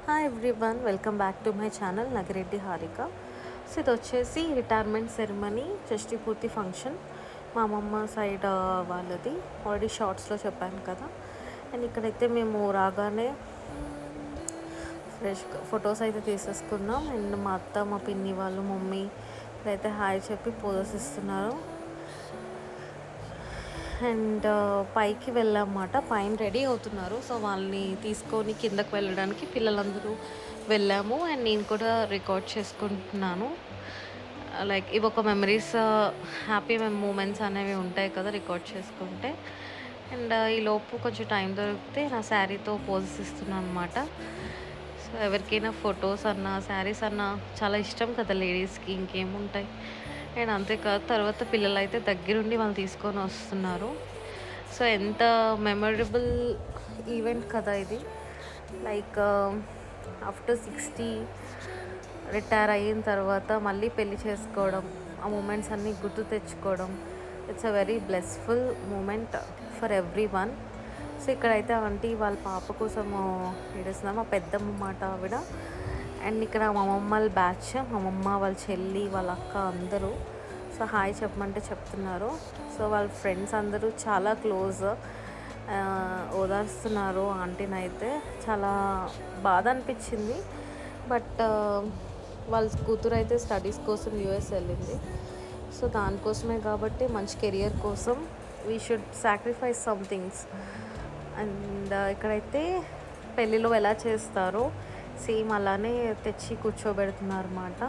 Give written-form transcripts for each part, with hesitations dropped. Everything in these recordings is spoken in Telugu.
Hi everyone, welcome back to my channel Nagireddy Harika. So ఇది వచ్చేసి రిటైర్మెంట్ సెరమనీ, షష్టి పూర్తి ఫంక్షన్ మా అమ్మమ్మ సైడ్ వాళ్ళది. ఆల్రెడీ షార్ట్స్లో చెప్పాను కదా. అండ్ ఇక్కడైతే మేము రాగానే ఫ్రెష్ ఫొటోస్ అయితే తీసేసుకున్నాం. అండ్ మా అత్త, మా పిన్ని వాళ్ళు, మమ్మీ ఇక్కడైతే హాయ్ చెప్పి పోజెస్ ఇస్తున్నారు. అండ్ పైకి వెళ్ళామన్నమాట. పైన రెడీ అవుతున్నారు. సో వాళ్ళని తీసుకొని కిందకు వెళ్ళడానికి పిల్లలందరూ వెళ్ళాము. అండ్ నేను కూడా రికార్డ్ చేసుకుంటున్నాను. లైక్ ఇవి ఒక మెమరీస్, హ్యాపీ మూమెంట్స్ అనేవి ఉంటాయి కదా రికార్డ్ చేసుకుంటే. అండ్ ఈ లోపు కొంచెం టైం దొరికితే నా శారీతో పోజెస్ ఇస్తున్నాను అనమాట. సో ఎవరికైనా ఫొటోస్ అన్నా, శారీస్ అన్నా చాలా ఇష్టం కదా లేడీస్కి, ఇంకేముంటాయి. అండ్ అంతేకాదు తర్వాత పిల్లలు అయితే దగ్గరుండి వాళ్ళు తీసుకొని వస్తున్నారు. సో ఎంత మెమరబుల్ ఈవెంట్ కదా ఇది. లైక్ ఆఫ్టర్ 60 రిటైర్ అయిన తర్వాత మళ్ళీ పెళ్లి చేసుకోవడం, ఆ మూమెంట్స్ అన్నీ గుర్తు తెచ్చుకోవడం, it's a very blessful moment for everyone. So ఇక్కడైతే ఆంటీ వాళ్ళ పాప కోసము ఏడుస్తున్నారు, మా పెద్దమ్మ మాట ఆవిడ. అండ్ ఇక్కడ మా అమ్మమ్మ వాళ్ళ బ్యాచ్, మా అమ్మమ్మ వాళ్ళ చెల్లి, వాళ్ళ అక్క అందరూ సో హాయ్ చెప్పమంటే చెప్తున్నారు. సో వాళ్ళ ఫ్రెండ్స్ అందరూ చాలా క్లోజ్, ఓదార్స్తున్నారు ఆంటీని. అయితే చాలా బాధ అనిపించింది. బట్ వాళ్ళ కూతురు అయితే స్టడీస్ కోసం యూఎస్ వెళ్ళింది. సో దానికోసమే కాబట్టి మంచి కెరియర్ కోసం we should sacrifice some things. And ఇక్కడైతే పెళ్ళిలో ఎలా చేస్తారో సేమ్ అలానే తెచ్చి కూర్చోబెడుతున్నారు అన్నమాట.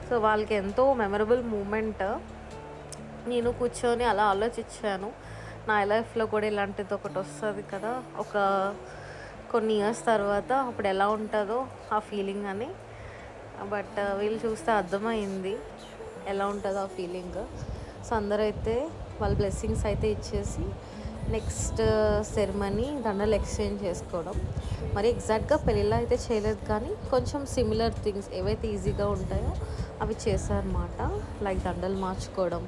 సో వాళ్ళకి ఎంతో మెమరబుల్ మూమెంట్. నేను కూర్చొని అలా ఆలోచించాను, నా లైఫ్లో కూడా ఇలాంటిది ఒకటి వస్తుంది కదా ఒక కొన్ని ఇయర్స్ తర్వాత, అప్పుడు ఎలా ఉంటుందో ఆ ఫీలింగ్ అని. బట్ వీళ్ళు చూస్తే అర్థమైంది ఎలా ఉంటుందో ఆ ఫీలింగ్. సో అందరూ అయితే వాళ్ళ బ్లెస్సింగ్స్ అయితే ఇచ్చేసి నెక్స్ట్ సెరమనీ దండలు ఎక్స్చేంజ్ చేసుకోవడం. మరి ఎగ్జాక్ట్గా పెళ్ళిలో అయితే చేయలేదు, కానీ కొంచెం సిమిలర్ థింగ్స్ ఏవైతే ఈజీగా ఉంటాయో అవి చేశారన్నమాట. లైక్ దండలు మార్చుకోవడం,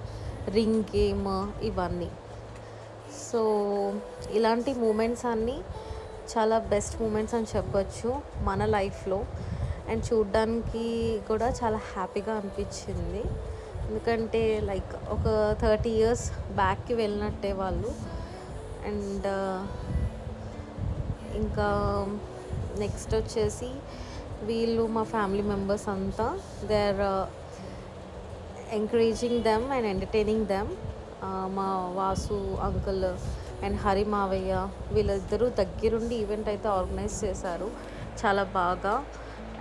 రింగ్ గేమ్, ఇవన్నీ. సో ఇలాంటి మూమెంట్స్ అన్నీ చాలా బెస్ట్ మూమెంట్స్ అని చెప్పొచ్చు మన లైఫ్లో. అండ్ చూడ్డానికి కూడా చాలా హ్యాపీగా అనిపించింది. ఎందుకంటే లైక్ ఒక 30 years బ్యాక్కి వెళ్ళినట్టే వాళ్ళు. అండ్ ఇంకా నెక్స్ట్ వచ్చేసి వీళ్ళు మా ఫ్యామిలీ మెంబర్స్ అంతా they are encouraging them and entertaining them. మా వాసు అంకుల్ అండ్ హరి మావయ్య వీళ్ళిద్దరూ దగ్గరుండి ఈవెంట్ అయితే ఆర్గనైజ్ చేశారు చాలా బాగా.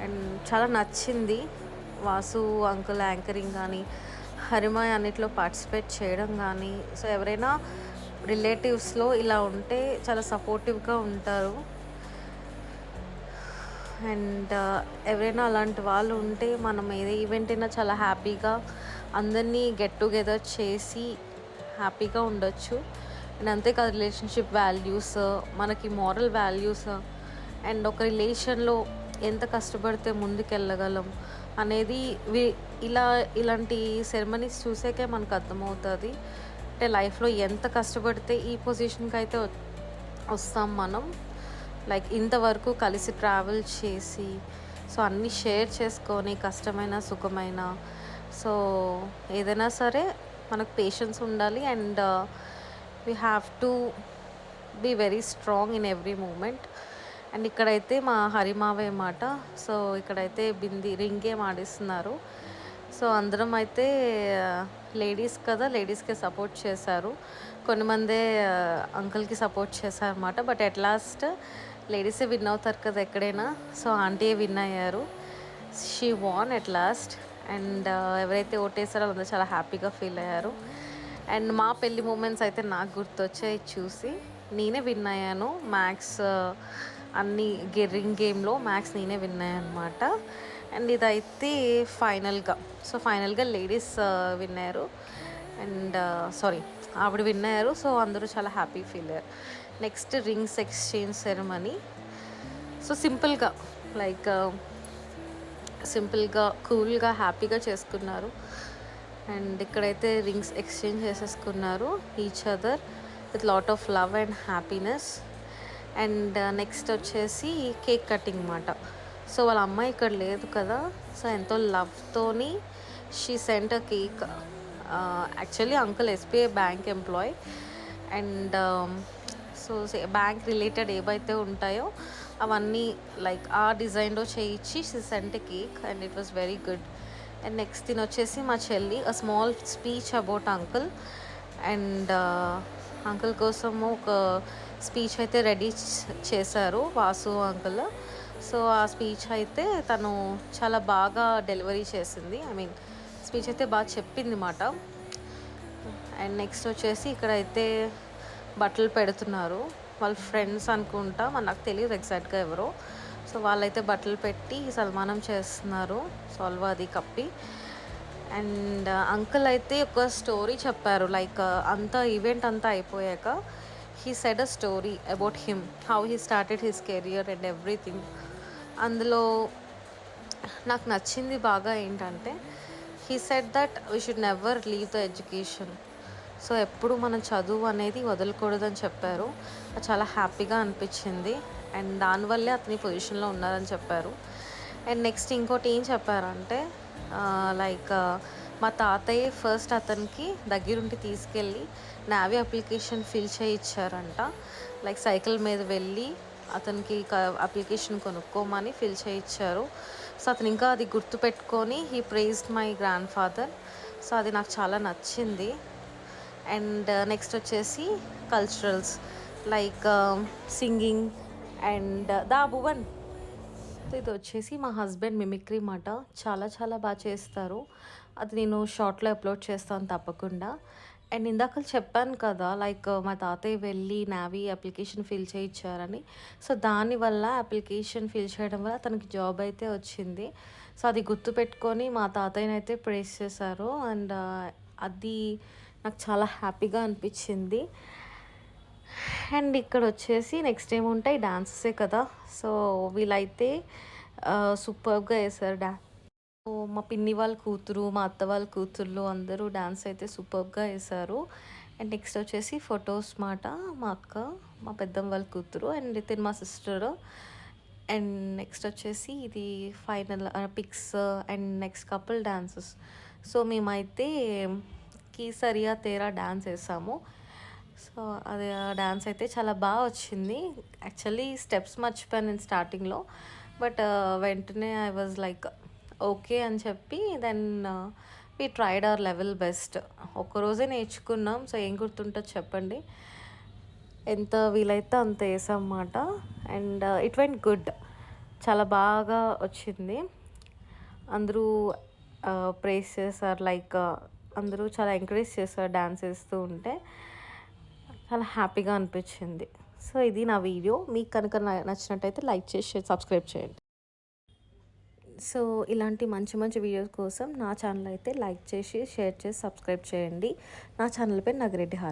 అండ్ చాలా నచ్చింది వాసు అంకుల్ యాంకరింగ్ కానీ, హరిమాయ్ అన్నిట్లో పార్టిసిపేట్ చేయడం కానీ. సో ఎవరైనా రిలేటివ్స్లో ఇలా ఉంటే చాలా సపోర్టివ్గా ఉంటారు. అండ్ ఎవరైనా అలాంటి వాళ్ళు ఉంటే మనం ఏ ఈవెంట్ అయినా చాలా హ్యాపీగా అందరినీ గెట్ టుగెదర్ చేసి హ్యాపీగా ఉండొచ్చు. అండ్ అంతేకాదు రిలేషన్షిప్ వాల్యూస్, మనకి మారల్ వాల్యూస్, అండ్ ఒక రిలేషన్లో ఎంత కష్టపడితే ముందుకెళ్ళగలం అనేది ఇలాంటి సెరమనీస్ చూసాకే మనకు అర్థమవుతుంది. అంటే లైఫ్లో ఎంత కష్టపడితే ఈ పొజిషన్కి అయితే వస్తాం మనం. లైక్ ఇంతవరకు కలిసి ట్రావెల్ చేసి, సో అన్నీ షేర్ చేసుకొని, కష్టమైన సుఖమైన, సో ఏదైనా సరే మనకు పేషెన్స్ ఉండాలి. And we have to be very strong in every moment. And ఇక్కడైతే మా హరిమావే మాట. సో ఇక్కడైతే రింగ్ గేమ్ ఆడిస్తున్నారు. సో అందరం అయితే లేడీస్ కదా, లేడీస్కే సపోర్ట్ చేశారు. కొంతమంది అంకుల్కి సపోర్ట్ చేశారన్నమాట. బట్ ఎట్ లాస్ట్ లేడీసే విన్ అవుతారు కదా ఎక్కడైనా. సో ఆంటీయే విన్ అయ్యారు. She van at last. And ఎవరైతే ఓటేసారో వాళ్ళందరూ చాలా హ్యాపీగా ఫీల్ అయ్యారు. అండ్ మా పెళ్ళి మూమెంట్స్ అయితే నాకు గుర్తొచ్చాయి చూసి. నేనే విన్ అయ్యాను మ్యాక్స్, అన్ని రింగ్ గేమ్లో మ్యాక్స్ నేనే విన్ అయ్యాను అనమాట. అండ్ ఇదైతే ఫైనల్గా లేడీస్ విన్ అయ్యారు. అండ్ ఆవిడ విన్ అయ్యారు. సో అందరూ చాలా హ్యాపీ ఫీల్ అయ్యారు. Next rings exchange ceremony. So సింపుల్గా కూల్గా హ్యాపీగా చేసుకున్నారు. అండ్ ఇక్కడైతే రింగ్స్ ఎక్స్చేంజ్ చేసేసుకున్నారు each other with lot of love and happiness. And next వచ్చేసి కేక్ కటింగ్ అన్నమాట. సో వాళ్ళ అమ్మాయి ఇక్కడ లేదు కదా, సో ఎంతో లవ్తోని she sent a cake. Actually uncle SBI bank employee, and so bank related ఏవైతే ఉంటాయో అవన్నీ లైక్ ఆ డిజైన్లో చేయించి she cent a cake, and it was very good. And next తిని వచ్చేసి మా చెల్లి a small speech about uncle, and uncle కోసము ఒక స్పీచ్ అయితే రెడీ చేశారు వాసు అంకుల్. సో ఆ స్పీచ్ అయితే తను చాలా బాగా డెలివరీ చేసింది, ఐ మీన్ స్పీచ్ అయితే బాగా చెప్పింది మాట. అండ్ నెక్స్ట్ వచ్చేసి ఇక్కడైతే బట్టలు పెడుతున్నారు, వాళ్ళ ఫ్రెండ్స్ అనుకుంటా, మరి నాకు తెలియదు ఎగ్జాక్ట్గా ఎవరో. సో వాళ్ళైతే బట్టలు పెట్టి సన్మానం చేస్తున్నారు, సాల్వ్ అది కప్పి. అండ్ అంకుల్ అయితే ఒక స్టోరీ చెప్పారు, లైక్ అంతా ఈవెంట్ అంతా అయిపోయాక he said a story about him, how he started his career and everything. అందులో నాకు నచ్చింది బాగా ఏంటంటే he said that we should never leave the education. So ఎప్పుడు మనం చదువు అనేది వదలకూడదని చెప్పారు, అది చాలా హ్యాపీగా అనిపించింది. అండ్ దానివల్లే అతని పొజిషన్లో ఉన్నారని చెప్పారు. అండ్ నెక్స్ట్ ఇంకోటి ఏం చెప్పారంటే లైక్ మా తాతయ్య ఫస్ట్ అతనికి దగ్గరుండి తీసుకెళ్ళి నావీ అప్లికేషన్ ఫిల్ చేయించారంట. లైక్ సైకిల్ మీద వెళ్ళి అతనికి అప్లికేషన్ కొనుక్కోమని ఫిల్ చేయించారు. సో అతను ఇంకా అది గుర్తుపెట్టుకొని he praised my grandfather. So అది నాకు చాలా నచ్చింది. అండ్ నెక్స్ట్ వచ్చేసి కల్చరల్స్ లైక్ సింగింగ్ అండ్ దా భువన్. ఇది వచ్చేసి మా హస్బెండ్ మిమిక్రీ మాట, చాలా చాలా బాగా చేస్తారు. అది నేను షార్ట్లో అప్లోడ్ చేస్తాను తప్పకుండా. అండ్ ఇందాక చెప్పాను కదా లైక్ మా తాతయ్య వెళ్ళి నావీ అప్లికేషన్ ఫిల్ చేయించారని. సో దానివల్ల అప్లికేషన్ ఫిల్ చేయడం వల్ల తనకి జాబ్ అయితే వచ్చింది. సో అది గుర్తుపెట్టుకొని మా తాతయ్యని అయితే ప్రేస్ చేశారు. అండ్ అది నాకు చాలా హ్యాపీగా అనిపించింది. అండ్ ఇక్కడ వచ్చేసి నెక్స్ట్ ఏముంటాయి, డాన్సెసే కదా. సో వీళ్ళైతే సూపర్గా వేశారు డాన్స్. మా పిన్ని వాళ్ళ కూతురు, మా అత్త వాళ్ళ కూతుర్లు అందరూ డాన్స్ అయితే సూపర్గా వేశారు. అండ్ నెక్స్ట్ వచ్చేసి ఫొటోస్ మాట, మా అక్క, మా పెద్దమ్మ వాళ్ళ కూతురు, అండ్ ఇతను మా సిస్టర్. అండ్ నెక్స్ట్ వచ్చేసి ఇది final pics and next couple dances. So మేమైతే కీసరియా తేరా డాన్స్ వేసాము. సో అది ఆ డాన్స్ అయితే చాలా బాగా వచ్చింది. యాక్చువల్లీ స్టెప్స్ మర్చిపోయాను నేను స్టార్టింగ్లో, బట్ వెంటనే ఐ వాజ్ లైక్ ఓకే అని చెప్పి then we tried our level best. ఒక్కరోజే నేర్చుకున్నాం, సో ఏం గుర్తుంటుంది చెప్పండి. ఎంత వీలైతే అంత వేసాం అన్నమాట. అండ్ ఇట్ వెంట్ గుడ్, చాలా బాగా వచ్చింది. అందరూ ప్రేస్ చేశారు, లైక్ అందరూ చాలా ఎంకరేజ్ చేశారు డాన్స్ వేస్తూ ఉంటే. చాలా హ్యాపీగా అనిపించింది. సో ఇది నా వీడియో, మీకు కనుక నచ్చినట్టయితే లైక్ చేసి సబ్స్క్రైబ్ చేయండి. సో ఇలాంటి మంచి మంచి వీడియోస్ కోసం నా ఛానల్ అయితే లైక్ చేసి షేర్ చేసి సబ్స్క్రైబ్ చేయండి. నా ఛానల్ పేరు నగిరెడ్డి హారిక.